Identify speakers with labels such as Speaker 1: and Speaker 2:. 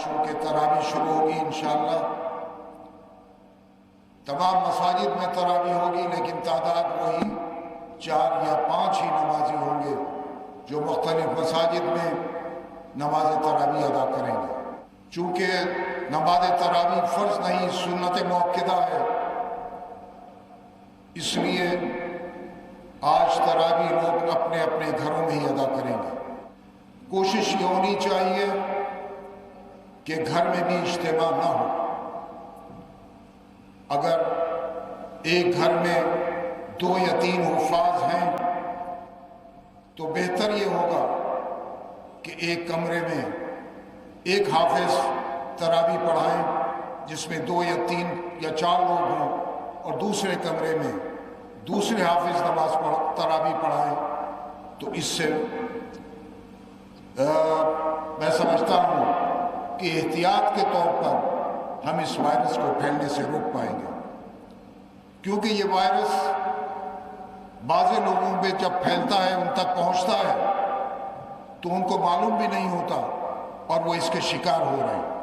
Speaker 1: چونکہ تراویح شروع ہوگی انشاءاللہ، تمام مساجد میں تراویح ہوگی، لیکن تعداد وہی 4 یا 5 ہی نمازی ہوں گے جو مختلف مساجد میں نماز تراویح ادا کریں گے۔ چونکہ نماز تراویح فرض نہیں، سنت مؤکدہ ہے، اس لیے آج تراویح لوگ اپنے اپنے گھروں میں ہی ادا کریں گے۔ کوشش یہ ہونی چاہیے کہ گھر میں بھی اجتماع نہ ہو۔ اگر ایک گھر میں 2 یا 3 حفاظ ہیں تو بہتر یہ ہوگا کہ ایک کمرے میں ایک حافظ تراویح پڑھائیں، جس میں 2 یا 3 یا 4 لوگ ہوں، اور دوسرے کمرے میں دوسرے حافظ تراویح پڑھائیں۔ تو اس سے میں سمجھتا ہوں کہ احتیاط کے طور پر ہم اس وائرس کو پھیلنے سے روک پائیں گے، کیونکہ یہ وائرس بعض لوگوں پہ جب پھیلتا ہے، ان تک پہنچتا ہے تو ان کو معلوم بھی نہیں ہوتا اور وہ اس کے شکار ہو رہے ہیں۔